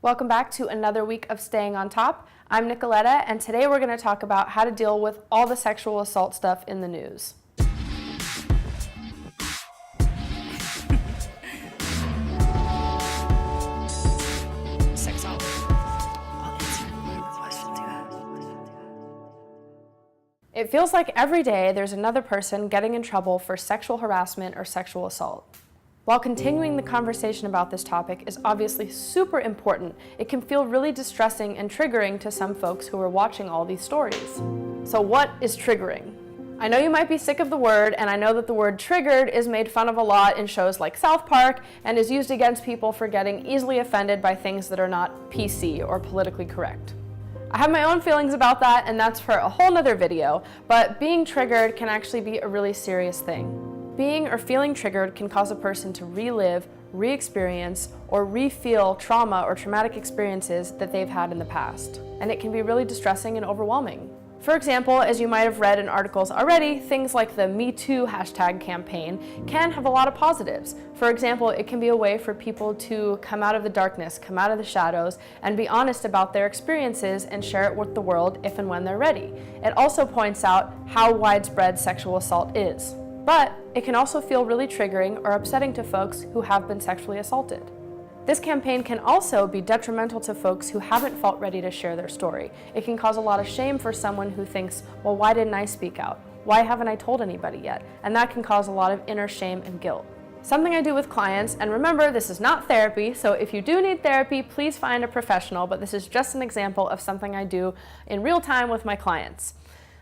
Welcome back to another week of Staying on Top. I'm Nicoletta, and today we're going to talk about how to deal with all the sexual assault stuff in the news. It feels like every day there's another person getting in trouble for sexual harassment or sexual assault. While continuing the conversation about this topic is obviously super important, it can feel really distressing and triggering to some folks who are watching all these stories. So what is triggering? I know you might be sick of the word, and I know that the word triggered is made fun of a lot in shows like South Park and is used against people for getting easily offended by things that are not PC or politically correct. I have my own feelings about that, and that's for a whole nother video, but being triggered can actually be a really serious thing. Being or feeling triggered can cause a person to relive, re-experience, or re-feel trauma or traumatic experiences that they've had in the past. And it can be really distressing and overwhelming. For example, as you might have read in articles already, things like the metoo hashtag campaign can have a lot of positives. For example, it can be a way for people to come out of the darkness, come out of the shadows, and be honest about their experiences and share it with the world if and when they're ready. It also points out how widespread sexual assault is. But it can also feel really triggering or upsetting to folks who have been sexually assaulted. This campaign can also be detrimental to folks who haven't felt ready to share their story. It can cause a lot of shame for someone who thinks, well, why didn't I speak out? Why haven't I told anybody yet? And that can cause a lot of inner shame and guilt. Something I do with clients, and remember, this is not therapy, so if you do need therapy, please find a professional, but this is just an example of something I do in real time with my clients.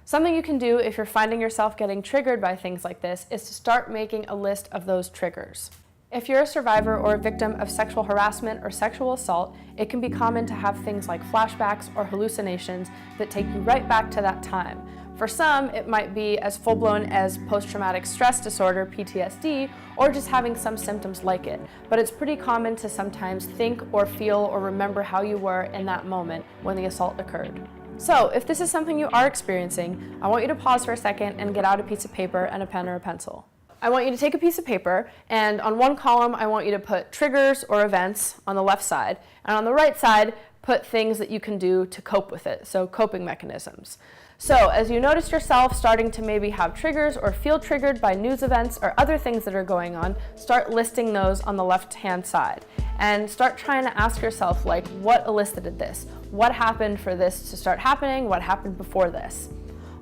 Something you can do if you're finding yourself getting triggered by things like this is to start making a list of those triggers. If you're a survivor or a victim of sexual harassment or sexual assault, it can be common to have things like flashbacks or hallucinations that take you right back to that time. For some, it might be as full-blown as post-traumatic stress disorder, PTSD, or just having some symptoms like it. But it's pretty common to sometimes think or feel or remember how you were in that moment when the assault occurred. So, if this is something you are experiencing, I want you to pause for a second and get out a piece of paper and a pen or a pencil. I want you to take a piece of paper, and on one column, I want you to put triggers or events on the left side, and on the right side, put things that you can do to cope with it, so coping mechanisms. So, as you notice yourself starting to maybe have triggers or feel triggered by news events or other things that are going on, start listing those on the left-hand side. And start trying to ask yourself, like, what elicited this? What happened for this to start happening? What happened before this?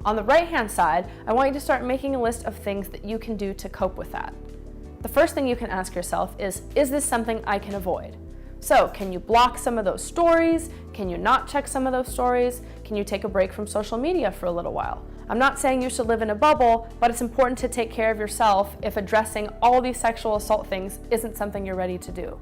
On the right-hand side, I want you to start making a list of things that you can do to cope with that. The first thing you can ask yourself is this something I can avoid? So, can you block some of those stories? Can you not check some of those stories? Can you take a break from social media for a little while? I'm not saying you should live in a bubble, but it's important to take care of yourself if addressing all these sexual assault things isn't something you're ready to do.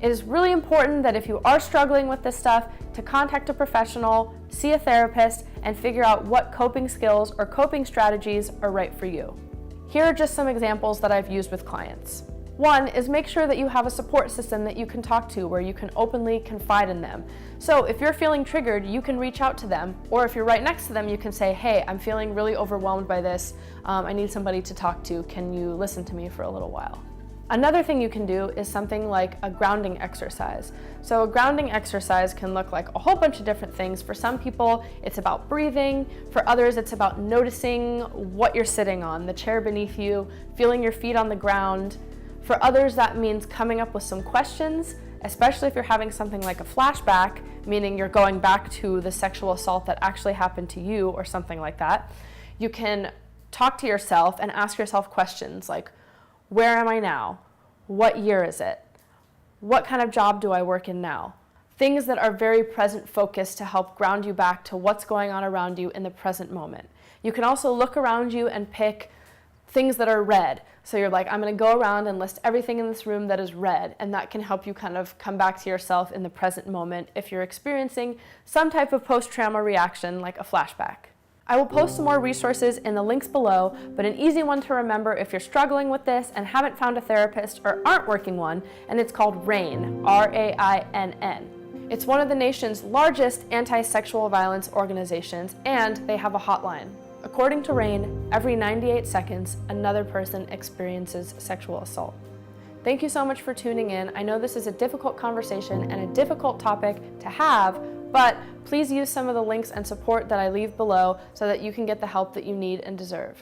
It is really important that if you are struggling with this stuff, to contact a professional, see a therapist, and figure out what coping skills or coping strategies are right for you. Here are just some examples that I've used with clients. One is make sure that you have a support system that you can talk to where you can openly confide in them. So if you're feeling triggered, you can reach out to them, or if you're right next to them, you can say, hey, I'm feeling really overwhelmed by this. I need somebody to talk to. Can you listen to me for a little while? Another thing you can do is something like a grounding exercise. So a grounding exercise can look like a whole bunch of different things. For some people, it's about breathing. For others, it's about noticing what you're sitting on, the chair beneath you, feeling your feet on the ground. For others, that means coming up with some questions, especially if you're having something like a flashback, meaning you're going back to the sexual assault that actually happened to you or something like that. You can talk to yourself and ask yourself questions like, where am I now? What year is it? What kind of job do I work in now? Things that are very present focused to help ground you back to what's going on around you in the present moment. You can also look around you and pick things that are red. So you're like, I'm going to go around and list everything in this room that is red, and that can help you kind of come back to yourself in the present moment if you're experiencing some type of post-trauma reaction like a flashback. I will post some more resources in the links below, but an easy one to remember if you're struggling with this and haven't found a therapist or aren't working one, and it's called RAINN, R-A-I-N-N. It's one of the nation's largest anti-sexual violence organizations, and they have a hotline. According to RAINN, every 98 seconds, another person experiences sexual assault. Thank you so much for tuning in. I know this is a difficult conversation and a difficult topic to have, but please use some of the links and support that I leave below so that you can get the help that you need and deserve.